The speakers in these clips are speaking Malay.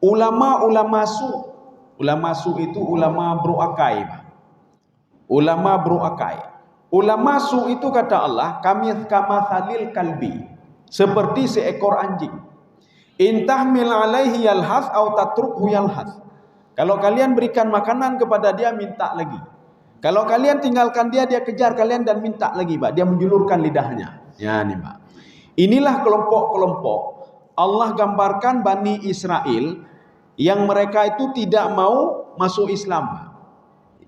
ulama-ulama su. Ulama su itu ulama beruakai. Ulama beruakai. Ulama su itu kata Allah, kami kamathalil kalbi, seperti seekor anjing. In tahmil alaihi yalhas au tatrukhu yalhas. Kalau kalian berikan makanan kepada dia, minta lagi. Kalau kalian tinggalkan dia, dia kejar kalian dan minta lagi, Pak. Dia menjulurkan lidahnya. Ya, nih, Pak. Inilah kelompok-kelompok Allah gambarkan Bani Israel yang mereka itu tidak mau masuk Islam.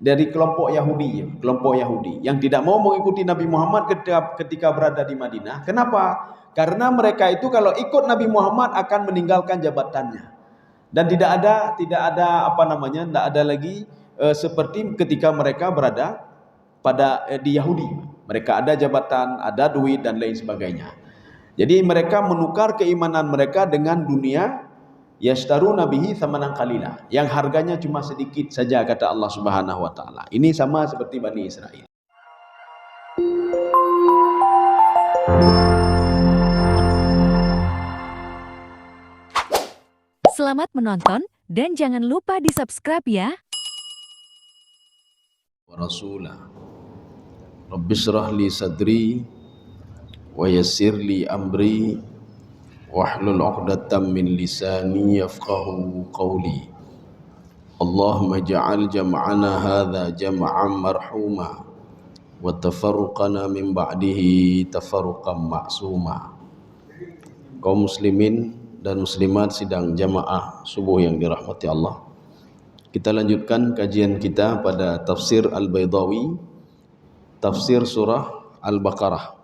Dari kelompok Yahudi yang tidak mau mengikuti Nabi Muhammad ketika berada di Madinah. Kenapa? Karena mereka itu kalau ikut Nabi Muhammad akan meninggalkan jabatannya. Dan tidak ada tidak ada lagi seperti ketika mereka berada di Yahudi. Mereka ada jabatan, ada duit dan lain sebagainya. Jadi mereka menukar keimanan mereka dengan dunia, yashtaruna bihi thamanan qalila, yang harganya cuma sedikit saja kata Allah Subhanahu wa taala. Ini sama seperti Bani Israel. Selamat menonton dan jangan lupa di-subscribe ya. Wa rasulah Rabbishrah li sadri wa yassir li amri wahlul 'uqdatam min lisani yafqahu qawli. Allahumma ja'al jam'ana hadza jam'an marhuma wa tafarruqana min ba'dihi tafarruqan ma'suma. Kaum muslimin dan muslimat sidang jamaah subuh yang dirahmati Allah. Kita lanjutkan kajian kita pada tafsir Al-Baydawi, tafsir surah Al-Baqarah.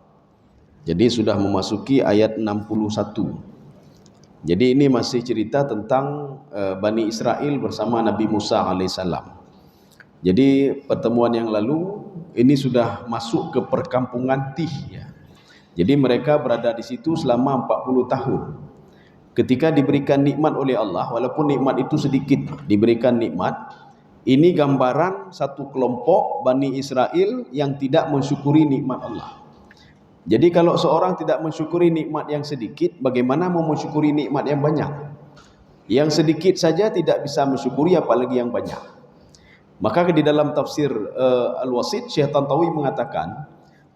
Jadi sudah memasuki ayat 61. Jadi ini masih cerita tentang Bani Israel bersama Nabi Musa alaihissalam. Jadi pertemuan yang lalu ini sudah masuk ke perkampungan Tih ya. Jadi mereka berada di situ selama 40 tahun. Ketika diberikan nikmat oleh Allah, walaupun nikmat itu sedikit, diberikan nikmat, ini gambaran satu kelompok Bani Israel yang tidak mensyukuri nikmat Allah. Jadi kalau seorang tidak mensyukuri nikmat yang sedikit, bagaimana mau mensyukuri nikmat yang banyak? Yang sedikit saja tidak bisa mensyukuri, apalagi yang banyak. Maka di dalam tafsir Al-Wasit, Syekh Tantawi mengatakan,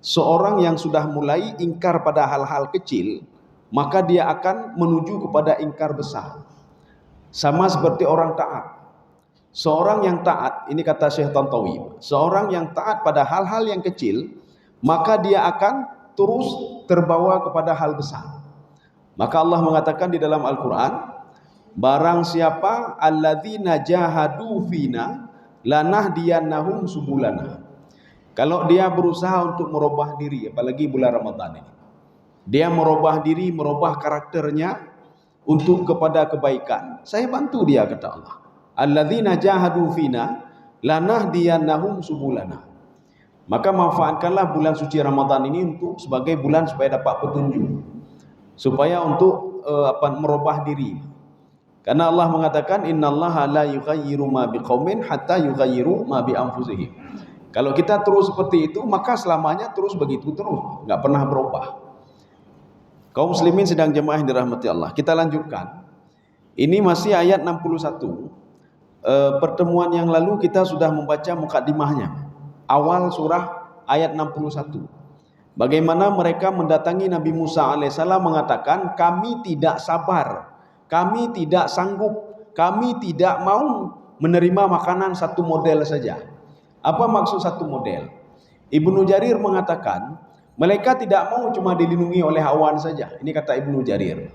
seorang yang sudah mulai ingkar pada hal-hal kecil, maka dia akan menuju kepada ingkar besar. Sama seperti orang taat. Seorang yang taat, ini kata Syekh Tantawi, seorang yang taat pada hal-hal yang kecil, maka dia akan terus terbawa kepada hal besar. Maka Allah mengatakan di dalam Al-Quran, barang siapa alladzina jahadu fina lanahdiyannahum subulana. Kalau dia berusaha untuk merubah diri, apalagi bulan Ramadan ini, dia merubah diri, merubah karakternya untuk kepada kebaikan, saya bantu dia, kata Allah. Alladzina jahadu fina lanahdiyannahum subulana. Maka manfaatkanlah bulan suci Ramadan ini untuk sebagai bulan supaya dapat petunjuk, supaya untuk merubah diri. Karena Allah mengatakan innallaha la yughayyiru ma biqaumin hatta yughayyiru ma bi anfusihim. Kalau kita terus seperti itu, maka selamanya terus begitu terus, enggak pernah berubah. Kaum muslimin sedang jemaah yang dirahmati Allah. Kita lanjutkan. Ini masih ayat 61. Pertemuan yang lalu kita sudah membaca mukadimahnya. Awal surah ayat 61. Bagaimana mereka mendatangi Nabi Musa alaihissalam mengatakan, kami tidak sabar, kami tidak sanggup, kami tidak mau menerima makanan satu model saja. Apa maksud satu model? Ibnu Jarir mengatakan, mereka tidak mau cuma dilindungi oleh awan saja. Ini kata Ibnu Jarir.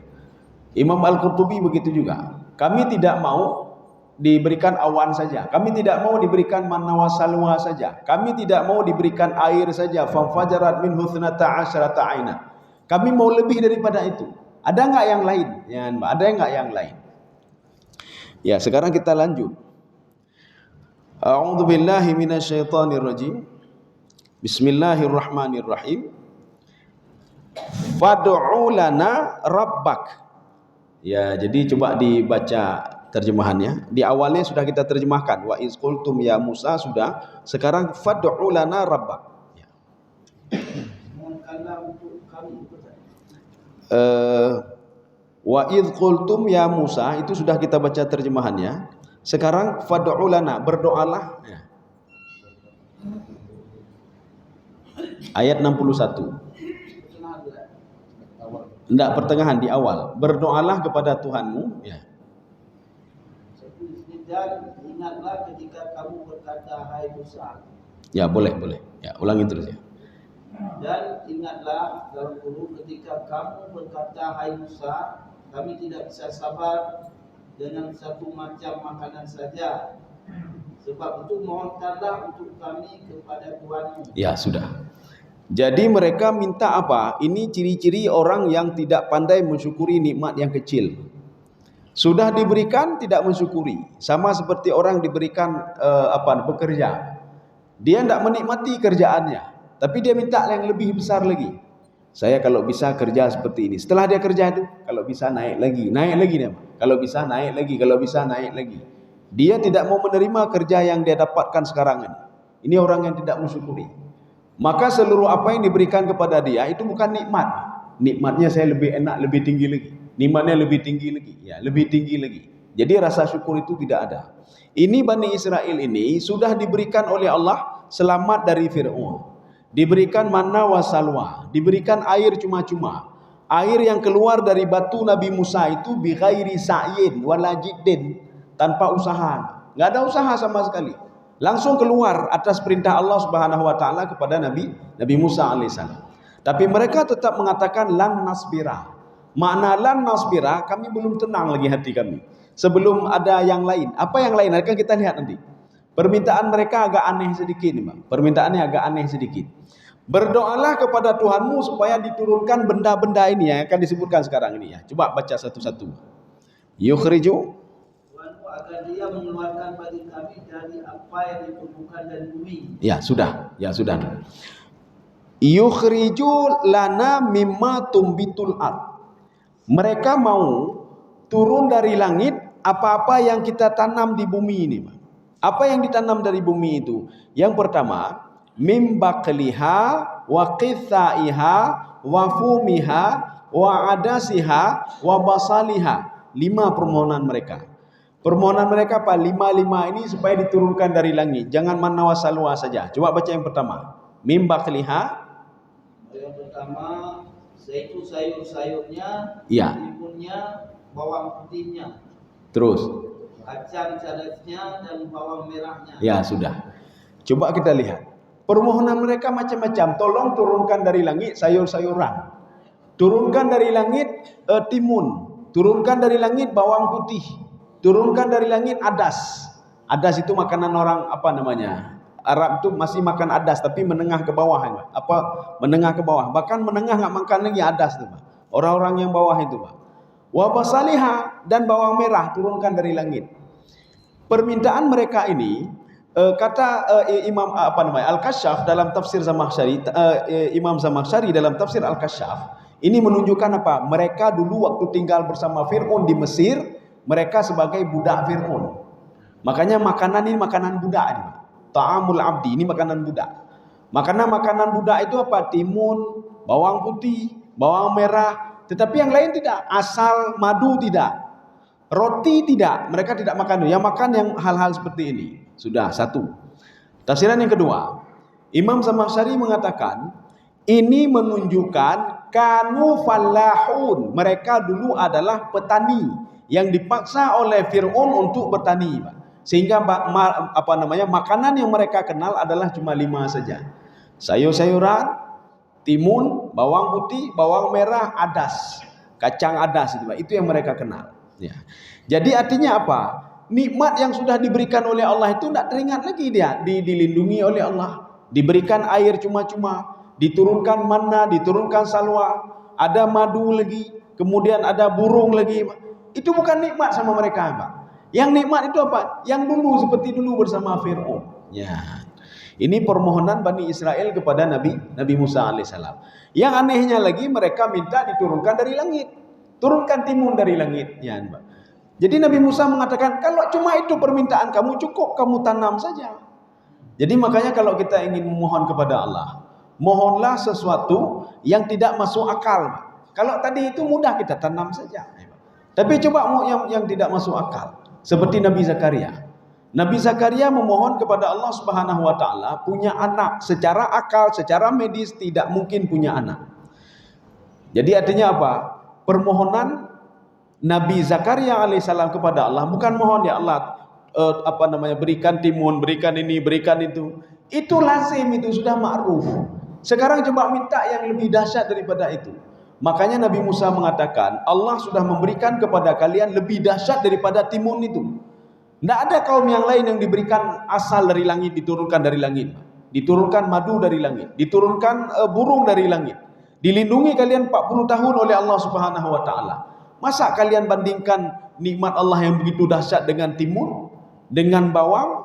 Imam Al-Qurtubi begitu juga. Kami tidak mau diberikan awan saja, kami tidak mau diberikan manna wa salwa saja, kami tidak mau diberikan air saja, fanfajarat minhu thnata asyrata aina. Kami mau lebih daripada itu. Ada enggak yang lain? Ya, ada enggak yang lain? Ya, sekarang kita lanjut. A'udzu billahi minasyaitonir rajim. Bismillahirrahmanirrahim. Fad'u lana rabbak. Ya, jadi coba dibaca terjemahannya. Di awalnya sudah kita terjemahkan, wa iz qultum ya Musa, sudah. Sekarang fad'u lana rabbak. Ya. Wa idh qultum ya Musa, itu sudah kita baca terjemahannya. Sekarang fad'u lana, berdoalah. Ya. Ayat 61. Enggak, pertengahan, di awal. Berdoalah kepada Tuhanmu. Ya. Dan ingatlah ketika kamu berkata, hai Musa. Ya, boleh. Ya, ulangi terus ya. Dan ingatlah dalam kurung ketika kamu berkata, hai Musa, kami tidak bisa sabar dengan satu macam makanan saja. Sebab itu mohonkanlah untuk kami kepada Tuhanmu. Ya, sudah. Jadi mereka minta apa? Ini ciri-ciri orang yang tidak pandai mensyukuri nikmat yang kecil. Sudah diberikan tidak mensyukuri. Sama seperti orang diberikan bekerja. Dia tidak menikmati kerjaannya, tapi dia minta yang lebih besar lagi. Saya kalau bisa kerja seperti ini. Setelah dia kerja itu, kalau bisa naik lagi dia. Kalau bisa naik lagi. Dia tidak mau menerima kerja yang dia dapatkan sekarang ini. Ini orang yang tidak mensyukuri. Maka seluruh apa yang diberikan kepada dia itu bukan nikmat. Nikmatnya saya lebih enak, lebih tinggi lagi. Nikmatnya lebih tinggi lagi, ya, lebih tinggi lagi. Jadi rasa syukur itu tidak ada. Ini Bani Israel ini sudah diberikan oleh Allah selamat dari Fir'aun. Diberikan manna wa salwa, diberikan air cuma-cuma. Air yang keluar dari batu Nabi Musa itu bi ghairi sa'yin wala jiddin, tanpa usaha. Enggak ada usaha sama sekali. Langsung keluar atas perintah Allah Subhanahu wa taala kepada Nabi Musa alaihissalam. Tapi mereka tetap mengatakan lan nasbira. Makna lan nasbira, kami belum tenang lagi hati kami. Sebelum ada yang lain. Apa yang lain? Akan kita lihat nanti. Permintaan mereka agak aneh sedikit, Bang. Permintaannya agak aneh sedikit. Berdoalah kepada Tuhanmu supaya diturunkan benda-benda ini yang akan disebutkan sekarang ini ya. Coba baca satu-satu. Yukhriju, Tuhanmu agar dia mengeluarkan bagi kami dari apa yang ditumbuhkan dari bumi. Ya, sudah. Yukhriju lana mimma tumbitul ard. Mereka mau turun dari langit apa-apa yang kita tanam di bumi ini. Apa yang ditanam dari bumi itu? Yang pertama, mim baqliha wa qithaiha wa fumiha wa adasiha wa basaliha. 5 permohonan mereka. Permohonan mereka apa? 5 ini supaya diturunkan dari langit. Jangan manna wa salwa saja. Coba baca yang pertama. Mim baqliha. Yang pertama, yaitu sayur-sayurnya, Ya. timunnya, bawang putihnya, Terus. kacang cadasnya, dan bawang merahnya. Ya, sudah. Coba kita lihat. Permohonan mereka macam-macam. Tolong turunkan dari langit sayur-sayuran. Turunkan dari langit timun. Turunkan dari langit bawang putih. Turunkan dari langit adas. Adas itu makanan orang Arab itu masih makan adas, tapi menengah ke bawah. Menengah ke bawah. Bahkan menengah nggak makan lagi adas itu, Pak. Orang-orang yang bawah itu, Pak. Wa basaliha, dan bawang merah turunkan dari langit. Permintaan mereka ini kata Imam Al-Kasyaf dalam tafsir Zamakhsyari, Imam Zamakhsyari dalam tafsir Al-Kasyaf, ini menunjukkan apa? Mereka dulu waktu tinggal bersama Fir'aun di Mesir, mereka sebagai budak Fir'aun. Makanya makanan ini makanan budak ini. Ta'amul abdi, ini makanan budak. Makanan budak itu apa? Timun, bawang putih, bawang merah. Tetapi yang lain tidak. Asal, madu tidak. Roti tidak. Mereka tidak makan. Yang makan yang hal-hal seperti ini. Sudah, satu. Tafsiran yang kedua. Imam Zamakhsyari mengatakan, ini menunjukkan kanu fallahun. Mereka dulu adalah petani yang dipaksa oleh Fir'aun untuk bertani, Pak. Sehingga makanan yang mereka kenal adalah cuma 5 saja. Sayur-sayuran, timun, bawang putih, bawang merah, adas, kacang adas itu yang mereka kenal. Ya. Jadi artinya apa? Nikmat yang sudah diberikan oleh Allah itu tidak teringat lagi dia, dilindungi oleh Allah, diberikan air cuma-cuma, diturunkan manna, diturunkan salwa, ada madu lagi, kemudian ada burung lagi. Itu bukan nikmat sama mereka, Pak. Yang nikmat itu apa? Yang dulu seperti dulu bersama Fir'aun. Ya. Ini permohonan Bani Israel kepada Nabi Musa alaihissalam. Yang anehnya lagi mereka minta diturunkan dari langit. Turunkan timun dari langit. Ya, Pak. Jadi Nabi Musa mengatakan, kalau cuma itu permintaan kamu, cukup kamu tanam saja. Jadi makanya kalau kita ingin memohon kepada Allah, mohonlah sesuatu yang tidak masuk akal. Kalau tadi itu mudah kita tanam saja. Tapi coba yang tidak masuk akal, seperti Nabi Zakaria. Nabi Zakaria memohon kepada Allah Subhanahu wa taala punya anak. Secara akal, secara medis tidak mungkin punya anak. Jadi artinya apa? Permohonan Nabi Zakaria alaihissalam kepada Allah bukan mohon, ya Allah berikan timun, berikan ini, berikan itu. Itu lazim, itu sudah ma'ruf. Sekarang coba minta yang lebih dahsyat daripada itu. Makanya Nabi Musa mengatakan, Allah sudah memberikan kepada kalian lebih dahsyat daripada timun itu. Tidak ada kaum yang lain yang diberikan asal dari langit, diturunkan dari langit, diturunkan madu dari langit, diturunkan burung dari langit, dilindungi kalian 40 tahun oleh Allah Subhanahu wa taala. Masa kalian bandingkan nikmat Allah yang begitu dahsyat dengan timun, dengan bawang,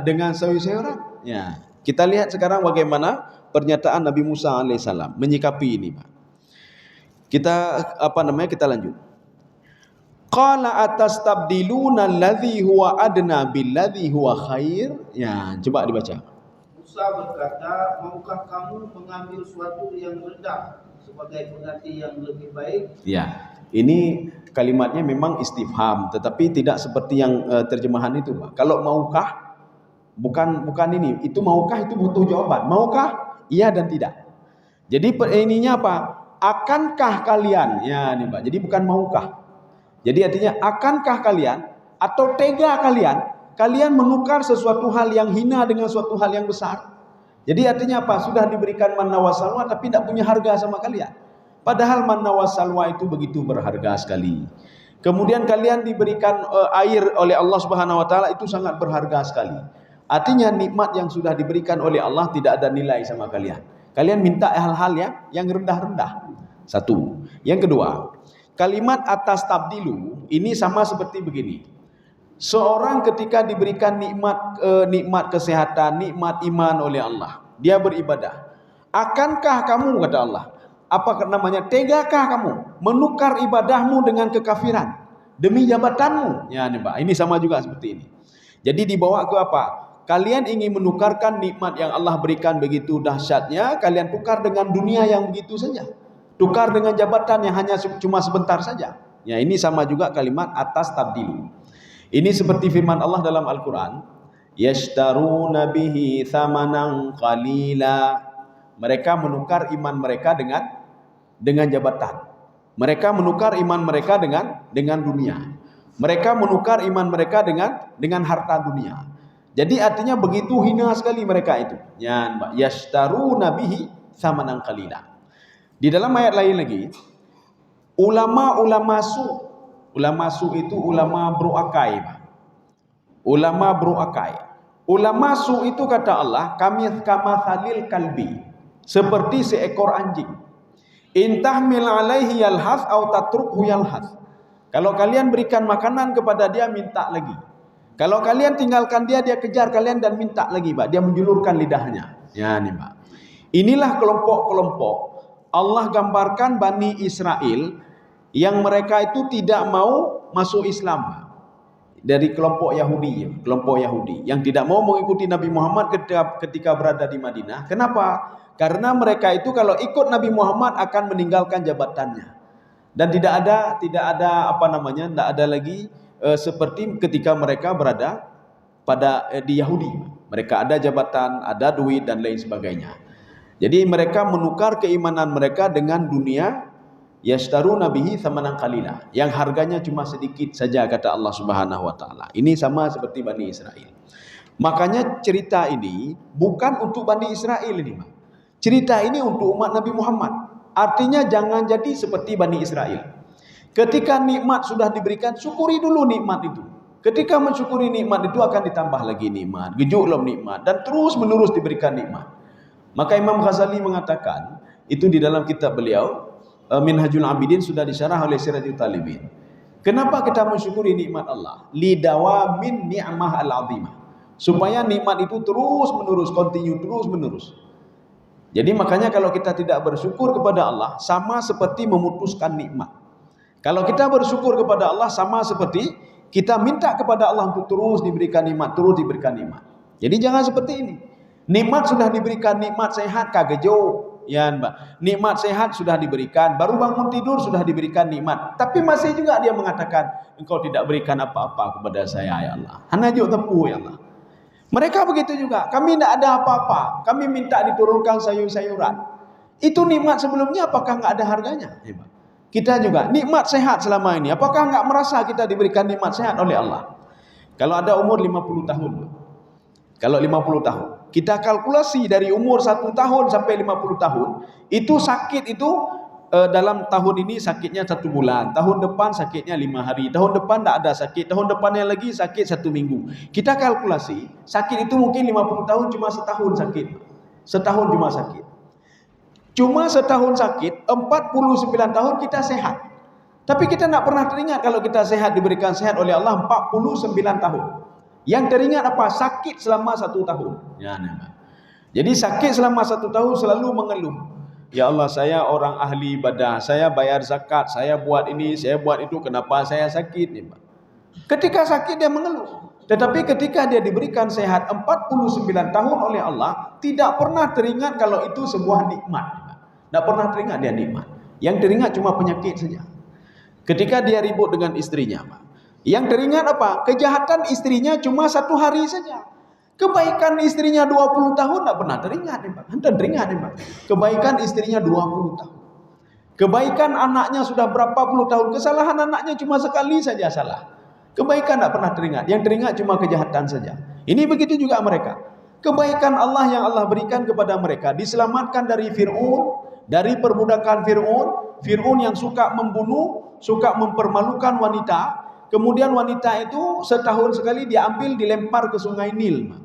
dengan sayur-sayuran? Ya, kita lihat sekarang bagaimana pernyataan Nabi Musa alaihissalam menyikapi ini, Pak. Kita lanjut. Qala atastabdiluna alladhi huwa adna billadhi huwa khair. Ya, coba dibaca. Musa berkata, maukah kamu mengambil suatu yang rendah sebagai pengganti yang lebih baik? Ya, ini kalimatnya memang istifham, tetapi tidak seperti yang terjemahan itu, Pak. Kalau maukah, bukan ini. Itu maukah itu butuh jawaban. Maukah? Iya dan tidak. Jadi ininya apa? Akankah kalian? Ya, ini Pak. Jadi bukan maukah. Jadi artinya akankah kalian atau tega kalian menukar sesuatu hal yang hina dengan suatu hal yang besar? Jadi artinya apa? Sudah diberikan manna wa salwa tapi tidak punya harga sama kalian. Padahal manna wa salwa itu begitu berharga sekali. Kemudian kalian diberikan air oleh Allah Subhanahu wa taala, itu sangat berharga sekali. Artinya nikmat yang sudah diberikan oleh Allah tidak ada nilai sama kalian. Kalian minta hal-hal yang rendah-rendah. Satu. Yang kedua, kalimat atas tabdilu ini sama seperti begini. Seorang ketika diberikan nikmat kesehatan, nikmat iman oleh Allah, dia beribadah. Akankah kamu, kata Allah, tegakah kamu menukar ibadahmu dengan kekafiran demi jabatanmu? Ya, nih Pak, ini sama juga seperti ini. Jadi dibawa ke apa? Kalian ingin menukarkan nikmat yang Allah berikan begitu dahsyatnya, kalian tukar dengan dunia yang begitu saja. Tukar dengan jabatan yang hanya cuma sebentar saja. Ya, ini sama juga kalimat atas tabdilu. Ini seperti firman Allah dalam Al-Quran, yashtaruna bihi thamanan qalila. Mereka menukar iman mereka dengan jabatan. Mereka menukar iman mereka dengan dunia. Mereka menukar iman mereka dengan harta dunia. Jadi artinya begitu hina sekali mereka itu. Ya, yashtaruna bihi thamanan qalila. Di dalam ayat lain lagi, ulama su itu ulama beruakai. Ulama beruakai. Ulama su itu kata Allah, kamathalil kalbi, seperti seekor anjing. Intahmil alaihi yalhas au tatrukhu yalhas. Kalau kalian berikan makanan kepada dia, minta lagi. Kalau kalian tinggalkan dia kejar kalian dan minta lagi, Pak. Dia menjulurkan lidahnya. Ya, nih, Pak. Inilah kelompok-kelompok Allah gambarkan Bani Israel yang mereka itu tidak mau masuk Islam. Dari kelompok Yahudi yang tidak mau mengikuti Nabi Muhammad ketika berada di Madinah. Kenapa? Karena mereka itu kalau ikut Nabi Muhammad akan meninggalkan jabatannya. Dan tidak ada lagi seperti ketika mereka berada di Yahudi. Mereka ada jabatan, ada duit dan lain sebagainya. Jadi mereka menukar keimanan mereka dengan dunia, yashtaruna bihi thamanan qalila, yang harganya cuma sedikit saja, kata Allah Subhanahu wa taala. Ini sama seperti Bani Israel. Makanya cerita ini bukan untuk Bani Israel ini, Pak. Cerita ini untuk umat Nabi Muhammad. Artinya jangan jadi seperti Bani Israel. Ketika nikmat sudah diberikan, syukuri dulu nikmat itu. Ketika mensyukuri nikmat itu akan ditambah lagi nikmat, gejolak nikmat, dan terus menerus diberikan nikmat. Maka Imam Ghazali mengatakan, itu di dalam kitab beliau Minhajul Abidin, sudah disyarah oleh Siratul Talibin. Kenapa kita mensyukuri nikmat Allah? Lidawamin ni'mah al-azimah. Supaya nikmat itu terus menerus, continue, terus menerus. Jadi makanya kalau kita tidak bersyukur kepada Allah, sama seperti memutuskan nikmat. Kalau kita bersyukur kepada Allah, sama seperti kita minta kepada Allah untuk terus diberikan nikmat, terus diberikan nikmat. Jadi jangan seperti ini. Nikmat sudah diberikan, nikmat sehat kagejo, ya Mbak, nikmat sehat sudah diberikan, baru bangun tidur sudah diberikan nikmat, tapi masih juga dia mengatakan, engkau tidak berikan apa-apa kepada saya ya Allah, hanya juk tepu ya Allah. Mereka begitu juga, kami tidak ada apa-apa, kami minta diturunkan sayur-sayuran. Itu nikmat sebelumnya, apakah nggak ada harganya? Ya, Mbak. Kita juga nikmat sehat selama ini, apakah nggak merasa kita diberikan nikmat sehat oleh Allah? Kalau ada umur 50 tahun, kalau 50 tahun, kita kalkulasi dari umur 1 tahun sampai 50 tahun, itu sakit itu dalam tahun ini sakitnya 1 bulan, tahun depan sakitnya 5 hari, tahun depan tidak ada sakit, tahun depannya lagi sakit 1 minggu. Kita kalkulasi, sakit itu mungkin 50 tahun cuma setahun sakit. Setahun cuma sakit. Cuma setahun sakit, 49 tahun kita sehat. Tapi kita tidak pernah teringat kalau kita sehat, diberikan sehat oleh Allah 49 tahun. Yang teringat apa? Sakit selama 1 tahun. Ya, jadi sakit selama 1 tahun selalu mengeluh. Ya Allah, saya orang ahli ibadah, saya bayar zakat, saya buat ini, saya buat itu, kenapa saya sakit nih, Pak? Ketika sakit dia mengeluh. Tetapi ketika dia diberikan sehat 49 tahun oleh Allah, tidak pernah teringat kalau itu sebuah nikmat. Tidak pernah teringat dia nikmat. Yang teringat cuma penyakit saja. Ketika dia ribut dengan istrinya, Pak, yang teringat apa? Kejahatan istrinya cuma 1 hari saja. Kebaikan istrinya 20 tahun tidak pernah teringat, Pak. Anda teringat, Pak. Kebaikan istrinya 20 tahun. Kebaikan anaknya sudah berapa puluh tahun. Kesalahan anaknya cuma sekali saja salah. Kebaikan tidak pernah teringat. Yang teringat cuma kejahatan saja. Ini begitu juga mereka. Kebaikan Allah yang Allah berikan kepada mereka, diselamatkan dari Fir'aun, dari perbudakan Fir'aun. Fir'aun yang suka membunuh, suka mempermalukan wanita. Kemudian wanita itu setahun sekali diambil, dilempar ke sungai Nil.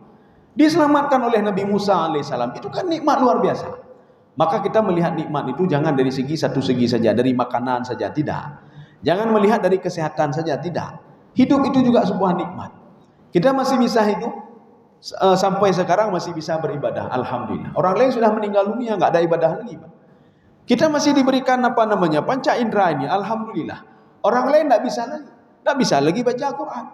Diselamatkan oleh Nabi Musa alaihissalam. Itu kan nikmat luar biasa. Maka kita melihat nikmat itu jangan dari satu segi saja, dari makanan saja, tidak. Jangan melihat dari kesehatan saja, tidak. Hidup itu juga sebuah nikmat. Kita masih bisa hidup, sampai sekarang masih bisa beribadah, alhamdulillah. Orang lain sudah meninggal dunia, nggak ada ibadah lagi, Pak. Kita masih diberikan panca indera ini, alhamdulillah. Orang lain tidak bisa lagi baca Quran.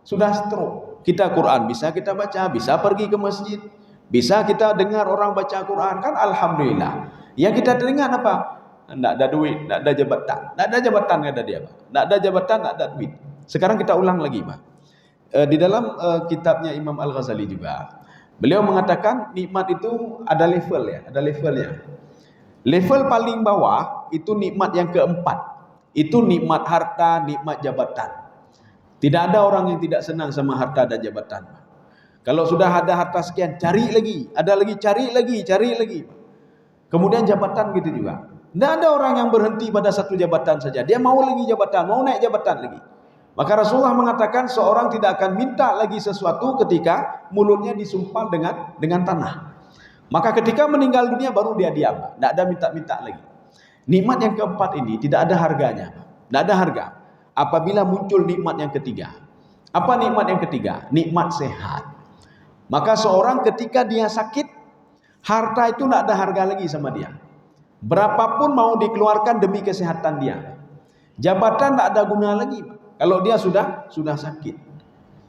Sudah stroke. Kita Quran bisa kita baca, bisa pergi ke masjid, bisa kita dengar orang baca Quran, kan alhamdulillah. Yang kita teringat apa? Tidak ada duit, tidak ada jabatan. Tidak ada jabatan kata dia, Pak. Tidak ada jabatan, tidak ada duit. Sekarang kita ulang lagi, Pak. Di dalam kitabnya Imam Al-Ghazali juga, beliau mengatakan nikmat itu ada level ya, ada levelnya. Level paling bawah itu nikmat yang keempat. Itu nikmat harta, nikmat jabatan. Tidak ada orang yang tidak senang sama harta dan jabatan. Kalau sudah ada harta sekian, cari lagi, ada lagi, cari lagi. Kemudian jabatan gitu juga. Tidak ada orang yang berhenti pada satu jabatan saja. Dia mau lagi jabatan, mau naik jabatan lagi. Maka Rasulullah mengatakan seorang tidak akan minta lagi sesuatu ketika mulutnya disumpal dengan tanah. Maka ketika meninggal dunia baru dia diam. Tidak ada minta-minta lagi. Nikmat yang keempat ini tidak ada harganya. Tidak ada harga. Apabila muncul nikmat yang ketiga. Apa nikmat yang ketiga? Nikmat sehat. Maka seorang ketika dia sakit, harta itu tidak ada harga lagi sama dia. Berapapun mau dikeluarkan demi kesehatan dia. Jabatan tidak ada guna lagi kalau dia sudah sakit.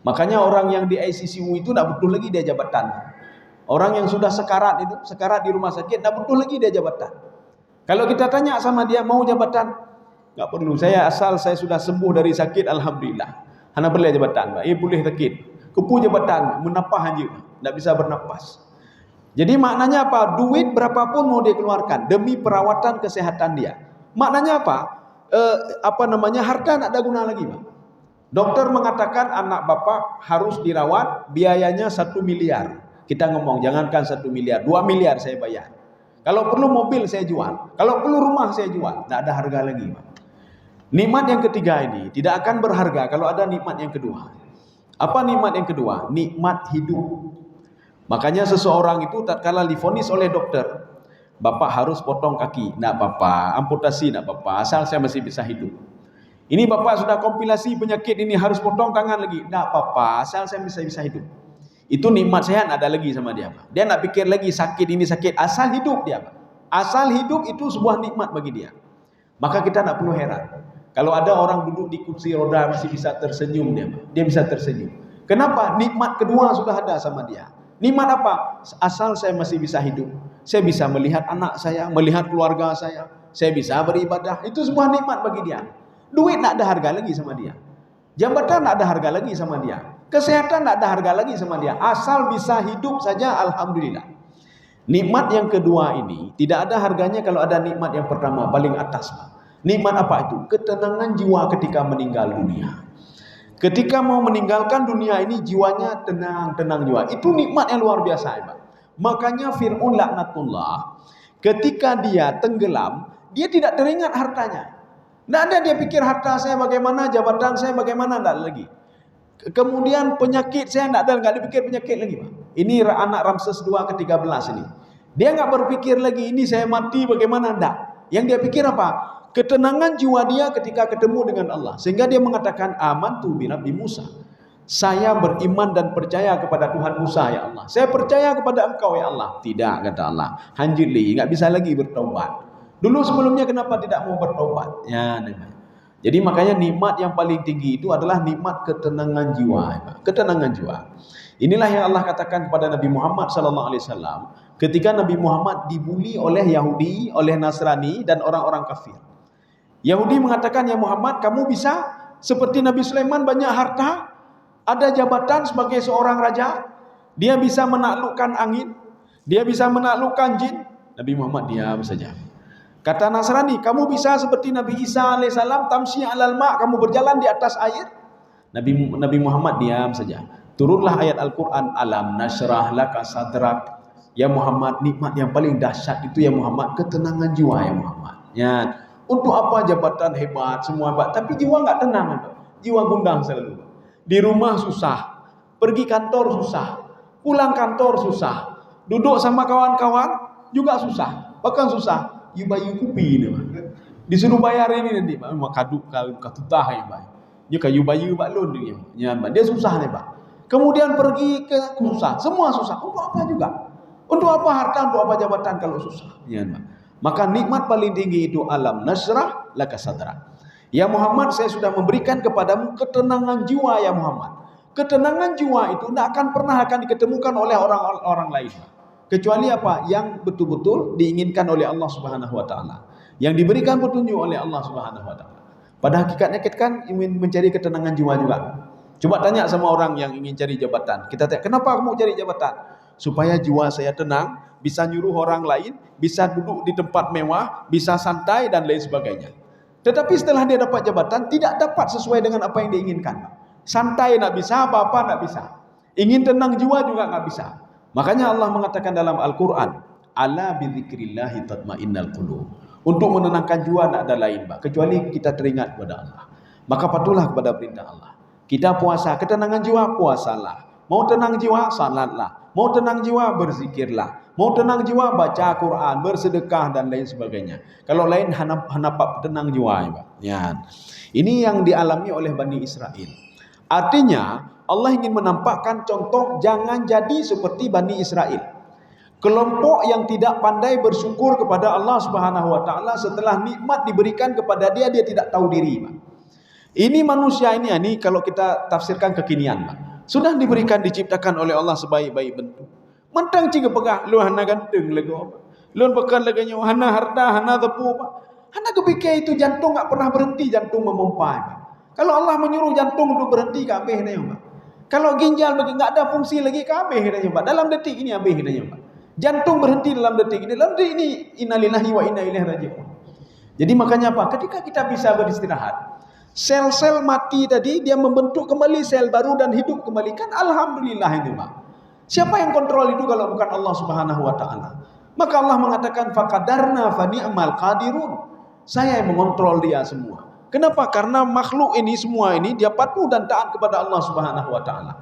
Makanya orang yang di ICU itu tidak butuh lagi dia jabatan. Orang yang sudah sekarat di rumah sakit, tidak butuh lagi dia jabatan. Kalau kita tanya sama dia mau jabatan, nggak perlu. Saya sudah sembuh dari sakit, alhamdulillah. Hanya boleh jabatan, boleh sakit. Kepu jabatan, menapah aja, tidak bisa bernapas. Jadi maknanya apa? Duit berapapun mau dia keluarkan demi perawatan kesehatan dia. Maknanya apa? Harta tidak ada guna lagi, Pak. Dokter mengatakan anak bapak harus dirawat, biayanya 1 miliar. Kita ngomong, jangankan 1 miliar, 2 miliar saya bayar. Kalau perlu mobil saya jual, kalau perlu rumah saya jual. Tidak ada harga lagi, Pak. Nikmat yang ketiga ini tidak akan berharga kalau ada nikmat yang kedua. Apa nikmat yang kedua? Nikmat hidup. Makanya seseorang itu tatkala divonis oleh dokter, bapak harus potong kaki, tidak apa-apa, amputasi tidak apa-apa, asal saya masih bisa hidup. Ini bapak sudah kompilasi penyakit ini, harus potong tangan lagi, tidak apa-apa, asal saya bisa hidup. Itu nikmat sehat ada lagi sama dia, Pak. Dia tidak pikir lagi sakit ini sakit, asal hidup dia, Pak. Asal hidup itu sebuah nikmat bagi dia. Maka kita tidak perlu heran kalau ada orang duduk di kursi roda masih bisa tersenyum dia bisa tersenyum. Kenapa? Nikmat kedua sudah ada sama dia. Nikmat apa? Asal saya masih bisa hidup. Saya bisa melihat anak saya, melihat keluarga saya bisa beribadah. Itu sebuah nikmat bagi dia. Duit tak ada harga lagi sama dia. Jabatan tak ada harga lagi sama dia. Kesehatan tak ada harga lagi sama dia. Asal bisa hidup saja, alhamdulillah. Nikmat yang kedua ini tidak ada harganya kalau ada nikmat yang pertama, paling atas. Nikmat apa itu? Ketenangan jiwa ketika meninggal dunia. Ketika mau meninggalkan dunia ini, jiwanya tenang jiwa. Itu nikmat yang luar biasa, Pak. Makanya Fir'aun laknatullah, ketika dia tenggelam, dia tidak teringat hartanya. Tidak ada dia pikir harta saya bagaimana, jabatan saya bagaimana, tidak lagi. Kemudian penyakit saya tidak dipikir penyakit lagi, Pak. Ini anak Ramses II ke-13 ini. Dia nggak berpikir lagi ini saya mati bagaimana, tidak. Yang dia pikir apa? Ketenangan jiwa dia ketika ketemu dengan Allah. Sehingga dia mengatakan amantu bi Rabbi Musa. Saya beriman dan percaya kepada Tuhan Musa, ya Allah. Saya percaya kepada Engkau, ya Allah. Tidak, kata Allah. Hanjili, nggak bisa lagi bertobat. Dulu sebelumnya kenapa tidak mau bertobat? Ya, jadi makanya nikmat yang paling tinggi itu adalah nikmat ketenangan jiwa. Ketenangan jiwa. Inilah yang Allah katakan kepada Nabi Muhammad SAW ketika Nabi Muhammad dibuli oleh Yahudi, oleh Nasrani dan orang-orang kafir. Yahudi mengatakan, ya Muhammad, kamu bisa seperti Nabi Sulaiman banyak harta, ada jabatan sebagai seorang raja, dia bisa menaklukkan angin, dia bisa menaklukkan jin. Nabi Muhammad diam saja. Kata Nasrani, kamu bisa seperti Nabi Isa alaihissalam, tamshi alal ma', kamu berjalan di atas air. Nabi Muhammad diam saja. Turunlah ayat Al-Quran, alam nashrah laka sadrak. Ya Muhammad, nikmat yang paling dahsyat itu ya Muhammad, ketenangan jiwa ya Muhammad. Ya, untuk apa jabatan hebat, semua hebat, tapi jiwa nggak tenang, jiwa gundah selalu. Di rumah susah, pergi kantor susah, pulang kantor susah, duduk sama kawan-kawan juga susah, bahkan susah. Bayu kupi ni, disuruh bayar ini nanti, mak kaduk katutah ya, Pak. Dia kayu bayu balon dia, dia susah ni, Pak. Kemudian pergi ke susah, semua susah. Untuk apa juga? Untuk apa harta, untuk apa jabatan kalau susah? Ya, Pak. Maka nikmat paling tinggi itu alam nasrah laka sadrak. Ya Muhammad, saya sudah memberikan kepadamu ketenangan jiwa ya Muhammad. Ketenangan jiwa itu tidak akan pernah diketemukan oleh orang lain. Kecuali apa? Yang betul-betul diinginkan oleh Allah Subhanahu wa taala. Yang diberikan petunjuk oleh Allah Subhanahu wa taala. Pada hakikatnya kita kan ingin mencari ketenangan jiwa juga. Coba tanya sama orang yang ingin cari jabatan. Kita tanya, "Kenapa kamu cari jabatan?" Supaya jiwa saya tenang, bisa nyuruh orang lain, bisa duduk di tempat mewah, bisa santai dan lain sebagainya. Tetapi setelah dia dapat jabatan, tidak dapat sesuai dengan apa yang diinginkan. Santai nak bisa, apa-apa nak bisa. Ingin tenang jiwa juga nggak bisa. Makanya Allah mengatakan dalam Al-Quran, ala bidzikrillahi tatmainnal qulub. Untuk menenangkan jiwa tidak ada lain, Pak, kecuali kita teringat kepada Allah. Maka patuhlah kepada perintah Allah. Kita puasa, ketenangan jiwa, puasalah. Mau tenang jiwa, salatlah. Mau tenang jiwa, berzikirlah. Mau tenang jiwa, baca Quran, bersedekah dan lain sebagainya. Kalau lain hanap tenang jiwa, Pak. Ya. Ini yang dialami oleh Bani Israel. Artinya Allah ingin menampakkan contoh jangan jadi seperti Bani Israel. Kelompok yang tidak pandai bersyukur kepada Allah Subhanahu wa taala setelah nikmat diberikan kepada dia tidak tahu diri, Pak. Ini manusia ini kalau kita tafsirkan kekinian, Pak. Sudah diberikan diciptakan oleh Allah sebaik-baik bentuk. Mentang ciga pegah lu hana ganteng lego. Lu pekan leganya hana harta, hana tepu, Pak. Hana kepikir itu jantung enggak pernah berhenti, jantung memompa, Pak. Kalau Allah menyuruh jantung untuk berhenti kabeh nih, Pak. Kalau ginjal enggak ada fungsi lagi kabeh nih, Pak. Dalam detik ini kabeh nih, Pak. Jantung berhenti dalam detik ini. Dalam detik ini innalillahi wa inna ilaihi raji'un. Jadi makanya apa? Ketika kita bisa beristirahat, sel-sel mati tadi dia membentuk kembali sel baru dan hidup kembali, kan alhamdulillah ini, Pak. Siapa yang kontrol itu kalau bukan Allah Subhanahu wa taala? Maka Allah mengatakan faqadarna fa ni'mal qadirun. Saya yang mengontrol dia semua. Kenapa? Karena makhluk ini semua ini dia patuh dan taat kepada Allah Subhanahu wa taala.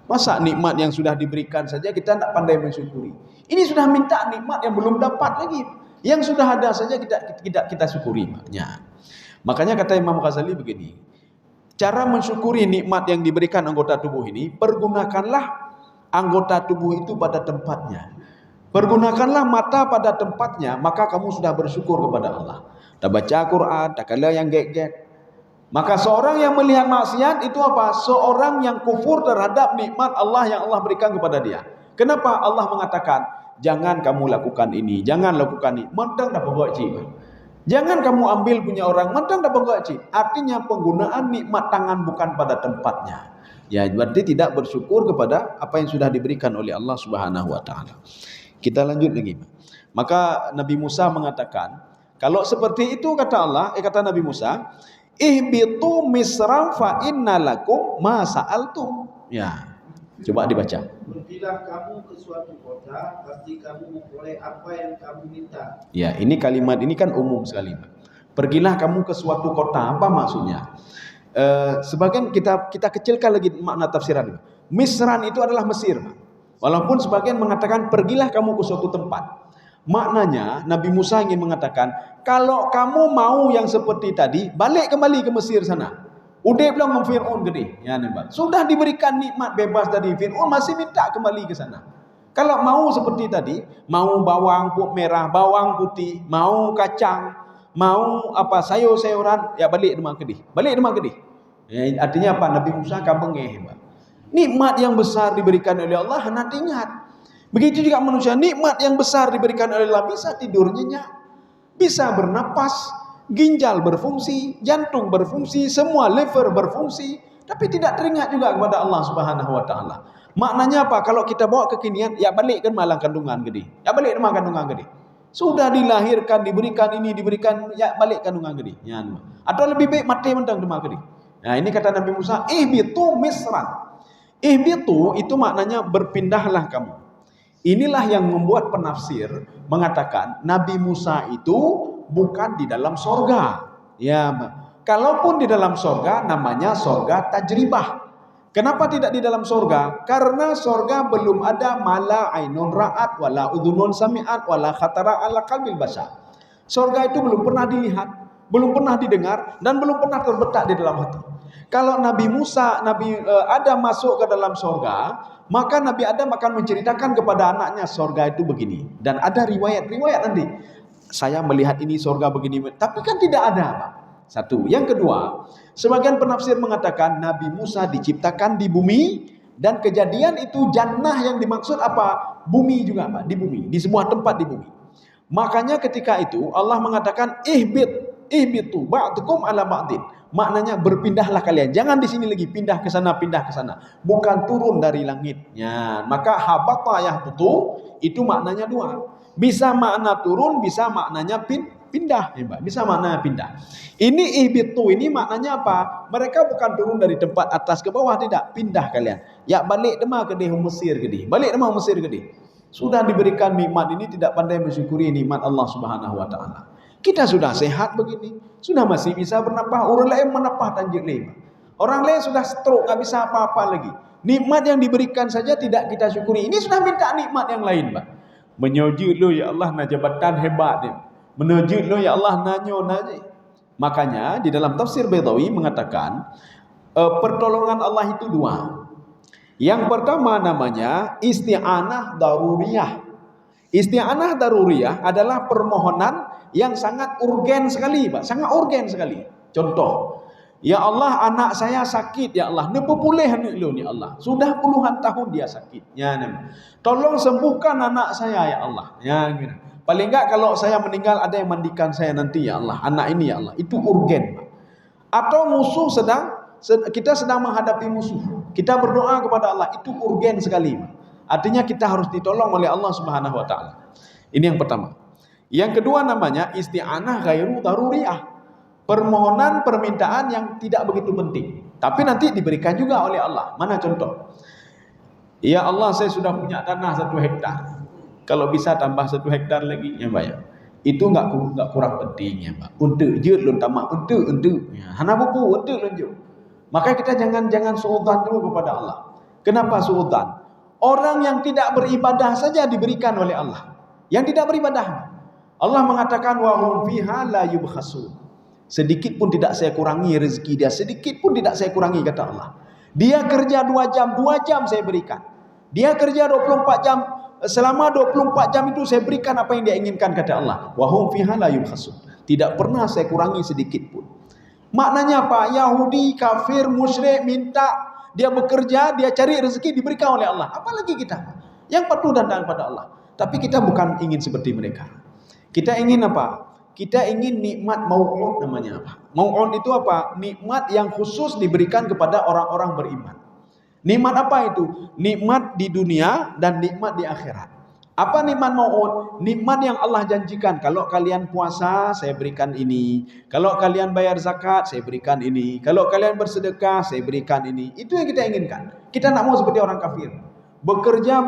Masa nikmat yang sudah diberikan saja kita tidak pandai mensyukuri. Ini sudah minta nikmat yang belum dapat lagi. Yang sudah ada saja kita syukuri, maknya. Makanya kata Imam Ghazali begini, cara mensyukuri nikmat yang diberikan anggota tubuh ini, pergunakanlah anggota tubuh itu pada tempatnya. Pergunakanlah mata pada tempatnya, maka kamu sudah bersyukur kepada Allah. Tak baca Quran, tak kala yang get-get. Maka seorang yang melihat maksiat itu apa? Seorang yang kufur terhadap nikmat Allah yang Allah berikan kepada dia. Kenapa Allah mengatakan, jangan kamu lakukan ini, jangan lakukan ini. Mentang dah pegawai cik. Jangan kamu ambil punya orang, mentang dah pegawai cik. Artinya penggunaan nikmat tangan bukan pada tempatnya. Ya, berarti tidak bersyukur kepada apa yang sudah diberikan oleh Allah Subhanahu wa taala. Kita lanjut lagi. Maka Nabi Musa mengatakan, kalau seperti itu kata Allah, kata Nabi Musa, ihbitu misram fa inna lakum ma sa'altum. Ya. Coba dibaca. Pergilah kamu ke suatu kota, pasti kamu memperoleh apa yang kamu minta. Ya, ini kalimat ini kan umum sekali. Pergilah kamu ke suatu kota, apa maksudnya? Sebagian kita kecilkan lagi makna tafsiran. Misran itu adalah Mesir. Walaupun sebagian mengatakan pergilah kamu ke suatu tempat. Maknanya Nabi Musa ingin mengatakan, kalau kamu mau yang seperti tadi, balik kembali ke Mesir sana. Udah bilang dengan Fir'aun gede. Ya, nampak. Sudah diberikan nikmat bebas dari Fir'aun, masih minta kembali ke sana. Kalau mau seperti tadi, mau bawang merah, bawang putih, mau kacang, mau apa sayur-sayuran, ya balik rumah gede. Balik rumah gede. Ya, artinya apa? Nabi Musa kabengeh. Nikmat yang besar diberikan oleh Allah, hendak ingat. Begitu juga manusia, nikmat yang besar diberikan oleh Allah, bisa tidur nyenyak, bisa bernapas, ginjal berfungsi, jantung berfungsi, semua liver berfungsi, tapi tidak teringat juga kepada Allah Subhanahu wa taala. Maknanya apa? Kalau kita bawa kekinian, ya balik ke malang kandungan gede. Ya balik rumah kandungan gede. Sudah dilahirkan, diberikan ini, diberikan, ya balik kandungan gede. Ya, atau lebih baik mati mentang rumah gede. Nah, ini kata Nabi Musa, ihbitu misran. Ihbitu itu maknanya berpindahlah kamu. Inilah yang membuat penafsir mengatakan Nabi Musa itu bukan di dalam sorga. Ya, kalaupun di dalam sorga, namanya sorga tajribah. Kenapa tidak di dalam sorga? Karena sorga belum ada mala ainun ra'at, wala udhunun sami'at, wala khatara ala qalbil bashar. Sorga itu belum pernah dilihat, belum pernah didengar, dan belum pernah terbetak di dalam hati. Kalau Nabi Musa, Nabi Adam masuk ke dalam sorga, maka Nabi Adam akan menceritakan kepada anaknya sorga itu begini. Dan ada riwayat-riwayat nanti. Saya melihat ini sorga begini, tapi kan tidak ada, Pak. Satu. Yang kedua, sebagian penafsir mengatakan Nabi Musa diciptakan di bumi, dan kejadian itu jannah yang dimaksud apa? Bumi juga, Pak, di bumi, di sebuah tempat di bumi. Makanya ketika itu Allah mengatakan ihbitu ba'dukum ala ba'din. Maknanya berpindahlah kalian, jangan di sini lagi, pindah ke sana, bukan turun dari langitnya. Maka habata yahbutu itu maknanya dua. Bisa makna turun, bisa maknanya pindah, ya, bisa maknanya pindah. Ini ihbitu ini maknanya apa? Mereka bukan turun dari tempat atas ke bawah, tidak, pindah kalian. Ya balik demah ke Mesir gede. Balik demah Mesir gede. Sudah diberikan nikmat ini tidak pandai mensyukuri nikmat Allah Subhanahu wa taala. Kita sudah sehat begini, sudah masih bisa bernafas, orang lain menafas tanjik lima. Orang lain sudah stroke, tak bisa apa-apa lagi. Nikmat yang diberikan saja tidak kita syukuri. Ini sudah minta nikmat yang lain, Pak. Menyujud lo ya Allah na jabatan hebat dia. Menyujud lo ya Allah nanyo naji. Makanya di dalam tafsir Baidawi mengatakan pertolongan Allah itu dua. Yang pertama namanya isti'anah daruriyah. Isti'anah daruriyah adalah permohonan yang sangat urgen sekali, Pak. Sangat urgen sekali. Contoh, ya Allah, anak saya sakit, ya Allah. Nepo pulih anak lu ni Allah. Sudah puluhan tahun dia sakit. Ya, tolong sembuhkan anak saya ya Allah. Ya, gitu. Paling enggak kalau saya meninggal ada yang mandikan saya nanti ya Allah. Anak ini ya Allah. Itu urgen, Pak. Atau musuh kita sedang menghadapi musuh. Kita berdoa kepada Allah, itu urgen sekali, Pak. Artinya kita harus ditolong oleh Allah Subhanahu wa taala. Ini yang pertama. Yang kedua namanya isti'anah ghairu daruriyah. Permohonan permintaan yang tidak begitu penting, tapi nanti diberikan juga oleh Allah. Mana contoh? Ya Allah, saya sudah punya tanah 1 hektar. Kalau bisa tambah 1 hektar lagi, ya Pak ya. Itu enggak kurang penting ya Pak. Untuk je lun tamak untuk. Ya, hana buku untuk lunjuk. Maka kita jangan suudzon dulu kepada Allah. Kenapa suudzon? Orang yang tidak beribadah saja diberikan oleh Allah. Yang tidak beribadah, Allah mengatakan wa hum fiha la yubkhasun. Sedikit pun tidak saya kurangi rezeki dia, sedikit pun tidak saya kurangi kata Allah. Dia kerja 2 jam saya berikan. Dia kerja 24 jam, selama 24 jam itu saya berikan apa yang dia inginkan kata Allah. Wa hum fiha la yubkhasun. Tidak pernah saya kurangi sedikit pun. Maknanya apa? Yahudi, kafir, musyrik minta, dia bekerja, dia cari rezeki diberikan oleh Allah. Apalagi kita yang patuh dan taat pada Allah. Tapi kita bukan ingin seperti mereka. Kita ingin apa? Kita ingin nikmat mau'ud namanya apa? Mau'ud itu apa? Nikmat yang khusus diberikan kepada orang-orang beriman. Nikmat apa itu? Nikmat di dunia dan nikmat di akhirat. Apa nikmat mau'ud? Nikmat yang Allah janjikan. Kalau kalian puasa, saya berikan ini. Kalau kalian bayar zakat, saya berikan ini. Kalau kalian bersedekah, saya berikan ini. Itu yang kita inginkan. Kita tak mau seperti orang kafir. Bekerja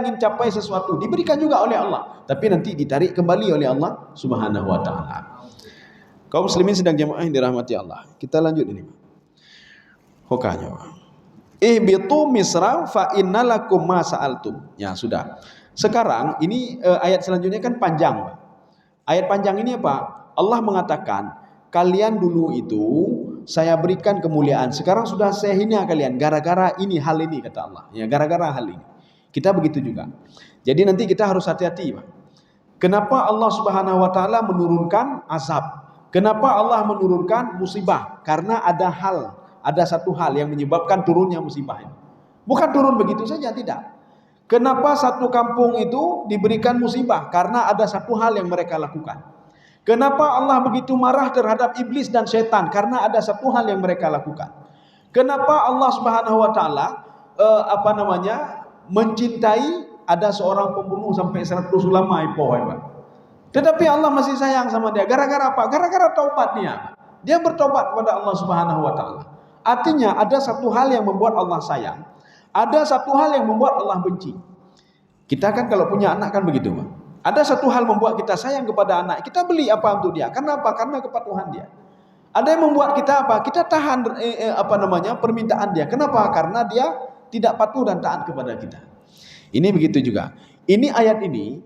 ingin capai sesuatu, diberikan juga oleh Allah, tapi nanti ditarik kembali oleh Allah Subhanahu wa taala. Kaum muslimin sedang jamaah yang dirahmati Allah. Kita lanjut ini. Hokanya. Ihbitu misra fa innalakum ma sa'altum. Ya, sudah. Sekarang ini ayat selanjutnya kan panjang. Ayat panjang ini apa? Allah mengatakan, kalian dulu itu saya berikan kemuliaan. Sekarang sudah saya hina kalian gara-gara ini, hal ini, kata Allah. Ya, gara-gara hal ini. Kita begitu juga. Jadi nanti kita harus hati-hati, Pak. Kenapa Allah Subhanahu wa taala menurunkan azab? Kenapa Allah menurunkan musibah? Karena ada satu hal yang menyebabkan turunnya musibah ini. Bukan turun begitu saja, tidak. Kenapa satu kampung itu diberikan musibah? Karena ada satu hal yang mereka lakukan. Kenapa Allah begitu marah terhadap iblis dan setan? Karena ada satu hal yang mereka lakukan. Kenapa Allah Subhanahu wa taala mencintai ada seorang pembunuh sampai 100 ulama hebat. Tetapi Allah masih sayang sama dia. Gara-gara apa? Gara-gara taubatnya. Dia bertobat kepada Allah Subhanahu wa taala. Artinya ada satu hal yang membuat Allah sayang, ada satu hal yang membuat Allah benci. Kita kan kalau punya anak kan begitu, Pak. Ada satu hal membuat kita sayang kepada anak, kita beli apa untuk dia? Kenapa? Karena kepatuhan dia. Ada yang membuat kita apa? Kita tahan permintaan dia. Kenapa? Karena dia tidak patuh dan taat kepada kita. Ini begitu juga. Ini ayat ini,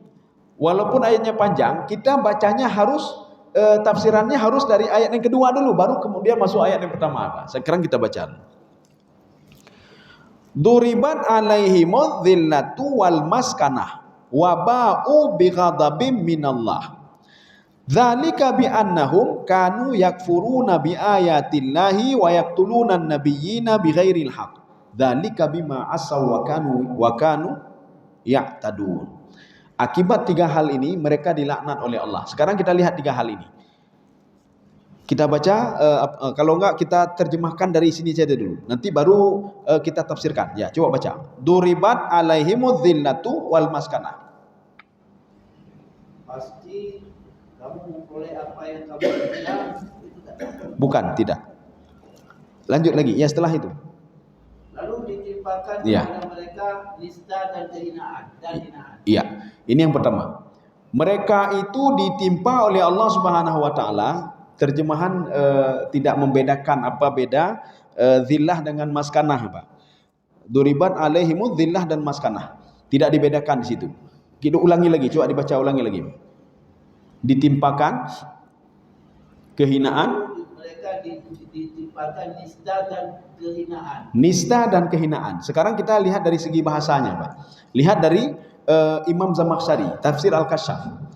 walaupun ayatnya panjang, kita bacanya harus tafsirannya harus dari ayat yang kedua dulu, baru kemudian masuk ayat yang pertama. Sekarang kita baca. Duribat alaihimudz dzillatu wal maskanah wa ba'u bighadabim minallah. Dzalika bi annahum kanu yakfuruna bi ayatillahi wa yaqtuluna an-nabiyyina bighairil haqq. Dzalika bima asaw wa kanu ya'tadun. Akibat tiga hal ini mereka dilaknat oleh Allah. Sekarang kita lihat tiga hal ini. Kita baca, kalau enggak kita terjemahkan dari sini saja dulu. Nanti baru kita tafsirkan. Ya, coba baca. Duribat alaihimudz dzillatu wal maskanah. Pasti kamu memperoleh apa yang kamu inginkan. Bukan, tidak. Lanjut lagi. Ya, setelah itu. Lalu ditimpakan kepada mereka nista dan kehinaan dan hinaan. Iya, ini yang pertama. Mereka itu ditimpa oleh Allah Subhanahu wa taala. Terjemahan tidak membedakan apa beda zillah dengan maskanah, Pak. Duribat alaihimudz zillah dan maskanah. Tidak dibedakan di situ. Kita ulangi lagi, coba dibaca ulangi lagi. Ditimpakan kehinaan, mereka ditimpakan nista dan kehinaan. Nista dan kehinaan. Sekarang kita lihat dari segi bahasanya, Pak. Lihat dari Imam Zamakhsyari, Tafsir Al-Kasyaf.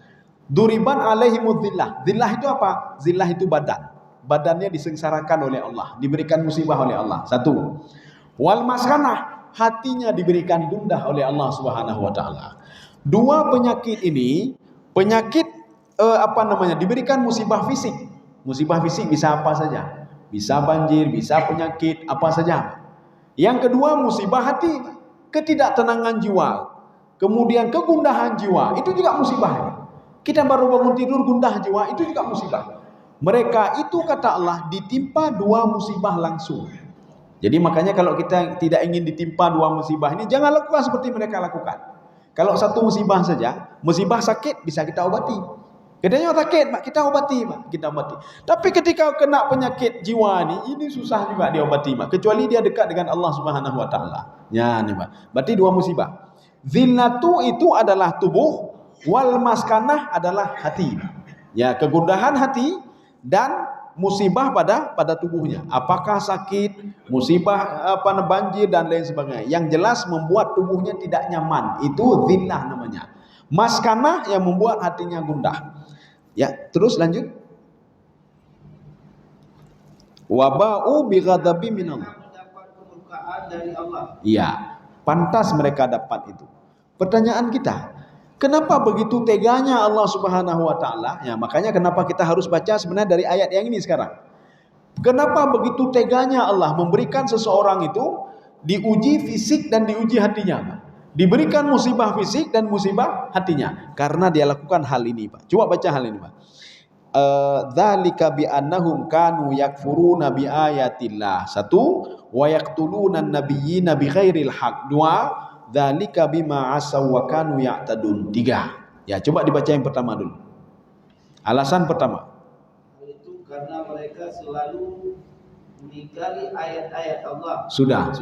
Duriban alaihimudz zillah. Zillah itu apa? Zillah itu badan. Badannya disengsarakan oleh Allah, diberikan musibah oleh Allah. Satu. Wal maskanah, hatinya diberikan gundah oleh Allah Subhanahu wa taala. Dua penyakit ini, penyakit diberikan musibah fisik. Musibah fisik bisa apa saja. Bisa banjir, bisa penyakit, apa saja. Yang kedua musibah hati, ketidaktenangan jiwa. Kemudian kegundahan jiwa, itu juga musibah. Kita baru bangun tidur gundah jiwa, itu juga musibah. Mereka itu kata Allah ditimpa dua musibah langsung. Jadi makanya kalau kita tidak ingin ditimpa dua musibah ini, jangan lakukan seperti mereka lakukan. Kalau satu musibah saja, musibah sakit bisa kita obati. Katanya sakit, Pak, kita obati, Pak, kita obati. Tapi ketika kena penyakit jiwa ini susah juga diobati, Pak, kecuali dia dekat dengan Allah Subhanahu wa taala. Ya, nih, Pak. Berarti dua musibah. Zillatu itu adalah tubuh, wal maskanah adalah hati. Ya, kegundahan hati dan musibah pada tubuhnya. Apakah sakit, musibah banjir dan lain sebagainya. Yang jelas membuat tubuhnya tidak nyaman. Itu zillah namanya. Maskanah yang membuat hatinya gundah. Ya, terus lanjut. Waba'u bighadabi minallah. Mendapat kemurkaan dari Allah. Iya, pantas mereka dapat itu. Pertanyaan kita, Kenapa begitu teganya Allah Subhanahu wa taala? Ya, makanya kenapa kita harus baca sebenarnya dari ayat yang ini sekarang. Kenapa begitu teganya Allah memberikan seseorang itu diuji fisik dan diuji hatinya? Diberikan musibah fisik dan musibah hatinya karena dia lakukan hal ini, Pak. Coba baca hal ini, Pak. Dzalika bi annahum kanu yakfuruna bi ayatillah. Satu, wa yaqtuluna an-nabiyyina bi ghairil haq. Dua, dzalika bima asaw wa kanu ya'tadun. Tiga. Ya, coba dibaca yang pertama dulu. Alasan pertama. Itu karena mereka selalu mengingkari ayat-ayat Allah. Sudah.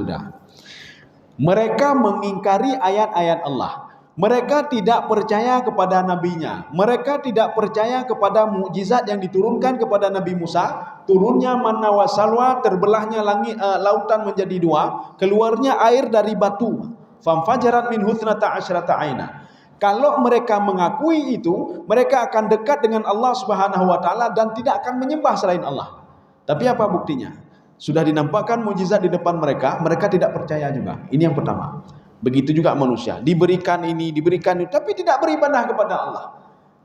Mereka mengingkari ayat-ayat Allah. Mereka tidak percaya kepada nabinya. Mereka tidak percaya kepada mukjizat yang diturunkan kepada Nabi Musa. Turunnya manna wa salwa, terbelahnya langit, lautan menjadi dua, keluarnya air dari batu. Famfajarat min husnata asyrata aina. Kalau mereka mengakui itu, mereka akan dekat dengan Allah Subhanahu wa taala dan tidak akan menyembah selain Allah. Tapi apa buktinya? Sudah dinampakkan mukjizat di depan mereka, mereka tidak percaya juga. Ini yang pertama. Begitu juga manusia, diberikan ini, diberikan itu, tapi tidak beribadah kepada Allah.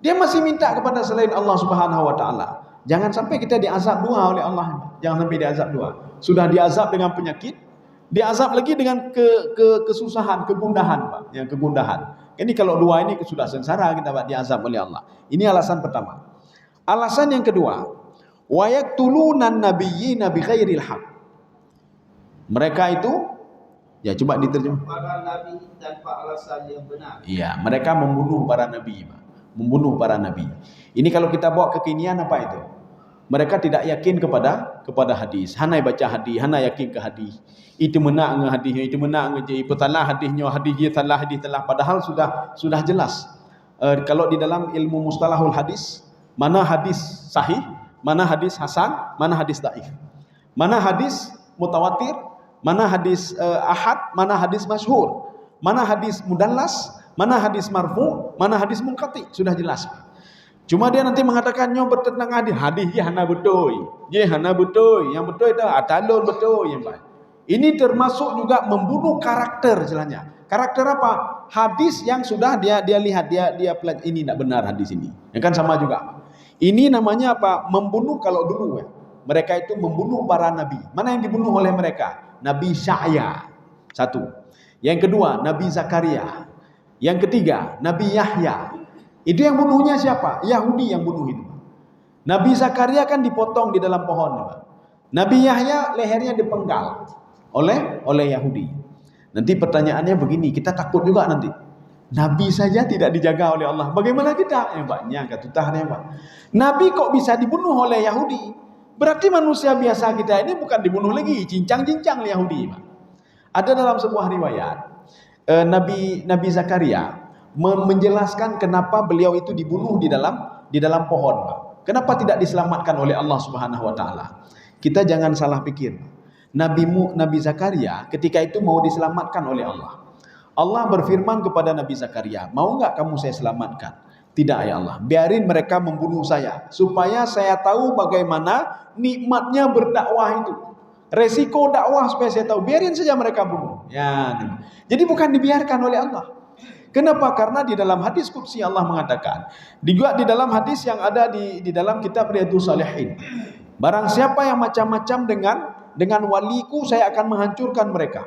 Dia masih minta kepada selain Allah Subhanahu wa taala. Jangan sampai kita diazab dua oleh Allah. Jangan sampai diazab dua. Sudah diazab dengan penyakit, diazab lagi dengan kesusahan, kegundahan, Pak. Yang kegundahan. Ini kalau dua ini sudah sengsara kita, Pak, diazab oleh Allah. Ini alasan pertama. Alasan yang kedua, wa yaqtulunan nabiyyina bighairil haq. Mereka itu, ya coba diterjemah. Para nabi tanpa alasan yang benar. Iya, mereka membunuh para nabi, Pak. Membunuh para nabi. Ini kalau kita bawa kekinian apa itu? Mereka tidak yakin kepada hadis. Hanai baca hadis, hanai yakin ke hadis. Itu menak nge hadisnya, itu menak nge petalah hadisnya, hadis telah. Padahal sudah jelas. Kalau di dalam ilmu mustalahul hadis, mana hadis sahih, mana hadis hasan, mana hadis dhaif. Mana hadis mutawatir, mana hadis ahad, mana hadis masyhur, mana hadis mudallas, mana hadis marfu, mana hadis munqati, sudah jelas. Cuma dia nanti mengatakan nyo bertentang hadis ye hana betul. Ye hana betul. Yang betul itu atalun betul yang baik. Ini termasuk juga membunuh karakter jalannya. Karakter apa? Hadis yang sudah dia lihat, dia ini tidak benar hadis ini. Ya kan sama juga. Ini namanya apa? Membunuh kalau dulu ya. Mereka itu membunuh para nabi. Mana yang dibunuh oleh mereka? Nabi Sya'ya. Satu. Yang kedua, Nabi Zakaria. Yang ketiga, Nabi Yahya. Itu yang bunuhnya siapa? Yahudi yang bunuh itu. Nabi Zakaria kan dipotong di dalam pohon. Nabi Yahya lehernya dipenggal oleh Yahudi. Nanti pertanyaannya begini, kita takut juga nanti. Nabi saja tidak dijaga oleh Allah. Bagaimana kita? Banyak katutahnya, Pak. Nabi kok bisa dibunuh oleh Yahudi? Berarti manusia biasa kita ini bukan dibunuh lagi, cincang-cincang oleh Yahudi, Pak. Ada dalam sebuah riwayat Nabi Zakaria menjelaskan kenapa beliau itu dibunuh di dalam pohon, Pak. Kenapa tidak diselamatkan oleh Allah Subhanahu wa taala? Kita jangan salah pikir. Nabi Zakaria ketika itu mau diselamatkan oleh Allah. Allah berfirman kepada Nabi Zakaria, "Mau enggak kamu saya selamatkan?" "Tidak ya Allah, biarin mereka membunuh saya supaya saya tahu bagaimana nikmatnya berdakwah itu. Resiko dakwah supaya saya tahu. Biarin saja mereka bunuh." Ya. Jadi bukan dibiarkan oleh Allah. Kenapa? Karena di dalam hadis qudsi Allah mengatakan, juga di dalam hadis yang ada di dalam kitab Riyadhus Shalihin, barang siapa yang macam-macam dengan waliku, saya akan menghancurkan mereka.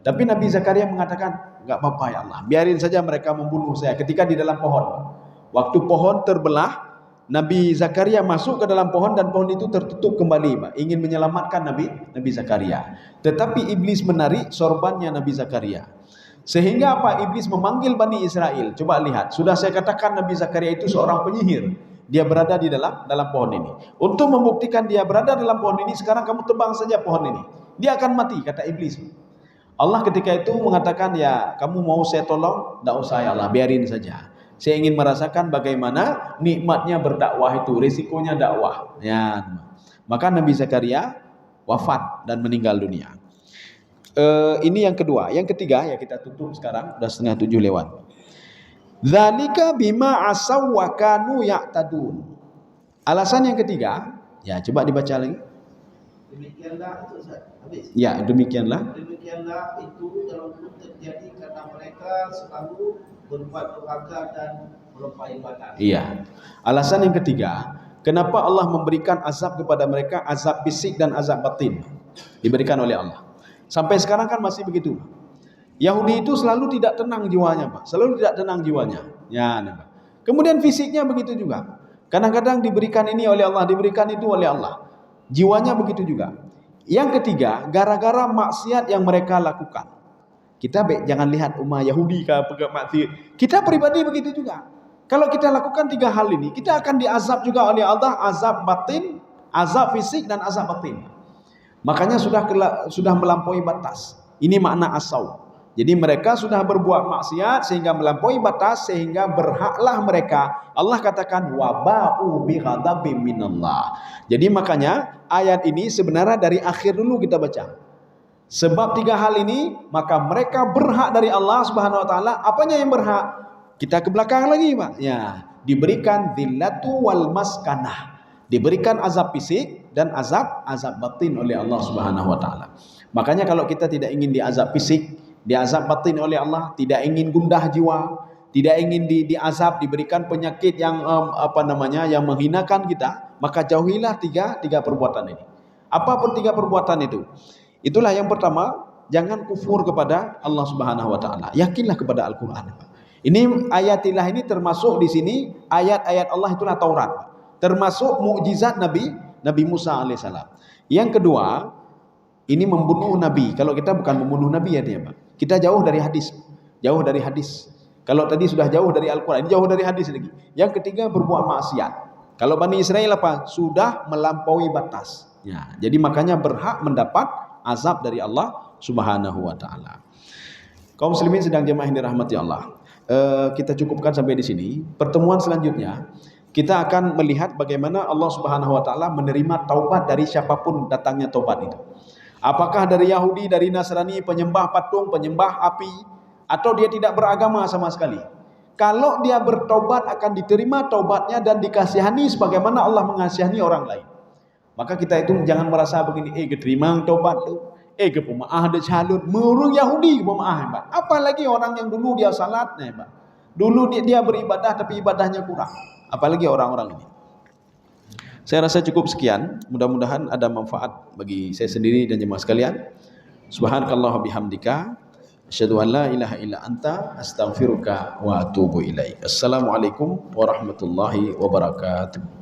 Tapi Nabi Zakaria mengatakan, enggak apa-apa ya Allah, biarin saja mereka membunuh saya. Ketika di dalam pohon, waktu pohon terbelah, Nabi Zakaria masuk ke dalam pohon dan pohon itu tertutup kembali, Pak. Ingin menyelamatkan Nabi Zakaria. Tetapi iblis menarik sorbannya Nabi Zakaria. Sehingga apa? Iblis memanggil Bani Israel. Coba lihat, sudah saya katakan Nabi Zakaria itu seorang penyihir. Dia berada di dalam pohon ini. Untuk membuktikan dia berada dalam pohon ini, sekarang kamu tebang saja pohon ini. Dia akan mati, kata iblis. Allah ketika itu mengatakan, ya kamu mau saya tolong? Tidak usah ya Allah, biarin saja. Saya ingin merasakan bagaimana nikmatnya berdakwah itu, risikonya dakwah. Ya. Maka Nabi Zakaria wafat dan meninggal dunia. Ini yang kedua. Yang ketiga, ya kita tutup sekarang, sudah 6:30 lewat. Dzalika bima asaw wa kanu ya'tadun. Alasan yang ketiga, ya coba dibaca lagi. Demikianlah itu Ustaz. Habis. Ya, demikianlah. Demikianlah itu dalam kurung terjadi karena mereka selalu berbuat durhaka dan melampaui batas. Iya. Alasan yang ketiga, kenapa Allah memberikan azab kepada mereka, azab fisik dan azab batin diberikan oleh Allah. Sampai sekarang kan masih begitu. Yahudi itu selalu tidak tenang jiwanya, Pak. Selalu tidak tenang jiwanya. Ya, Pak. Kemudian fisiknya begitu juga. Kadang-kadang diberikan ini oleh Allah, diberikan itu oleh Allah. Jiwanya begitu juga. Yang ketiga, gara-gara maksiat yang mereka lakukan. Kita jangan lihat umat Yahudi ke maksiat. Kita pribadi begitu juga. Kalau kita lakukan tiga hal ini, kita akan diazab juga oleh Allah, azab batin, azab fisik dan azab batin. Makanya sudah melampaui batas. Ini makna asau. Jadi mereka sudah berbuat maksiat sehingga melampaui batas, sehingga berhaklah mereka. Allah katakan waba'u bi ghadabim minallah. Jadi makanya ayat ini sebenarnya dari akhir dulu kita baca. Sebab tiga hal ini maka mereka berhak dari Allah Subhanahu wa taala. Apanya yang berhak? Kita ke belakang lagi, Pak. Ya, diberikan dhillatu wal maskanah. Diberikan azab fisik dan azab batin oleh Allah Subhanahu wa taala. Makanya kalau kita tidak ingin diazab fisik, diazab batin oleh Allah, tidak ingin gundah jiwa, tidak ingin diazab, diberikan penyakit yang yang menghinakan kita, maka jauhilah tiga perbuatan ini. Apapun tiga perbuatan itu. Itulah yang pertama, jangan kufur kepada Allah Subhanahu wa taala. Yakinlah kepada Al-Qur'an. Ini ayatilah ini termasuk di sini ayat-ayat Allah, itulah Taurat. Termasuk mukjizat Nabi Musa alaihissalam. Yang kedua, ini membunuh Nabi. Kalau kita bukan membunuh Nabi ya dia, Pak. Kita jauh dari hadis. Jauh dari hadis. Kalau tadi sudah jauh dari Al-Quran, ini jauh dari hadis lagi. Yang ketiga, berbuat maksiat. Kalau Bani Israel apa? Sudah melampaui batas. Ya, jadi makanya berhak mendapat azab dari Allah Subhanahu wa taala. Kaum muslimin sedang jemaah yang dirahmati Allah. Kita cukupkan sampai di sini. Pertemuan selanjutnya kita akan melihat bagaimana Allah Subhanahu wa taala menerima taubat dari siapapun datangnya taubat itu. Apakah dari Yahudi, dari Nasrani, penyembah patung, penyembah api, atau dia tidak beragama sama sekali. Kalau dia bertobat akan diterima taubatnya dan dikasihani sebagaimana Allah mengasihani orang lain. Maka kita itu jangan merasa begini, keterima taubat tu, kepemaah ada calon, murung Yahudi kepemaah, Pak. Apalagi orang yang dulu dia salat, Pak. Dulu dia beribadah tapi ibadahnya kurang. Apalagi orang-orang ini. Saya rasa cukup sekian. Mudah-mudahan ada manfaat bagi saya sendiri dan jemaah sekalian. Subhanakallah bihamdika, asyhadu an la ilaha illa anta, astaghfiruka wa atubu ilaik. Assalamualaikum warahmatullahi wabarakatuh.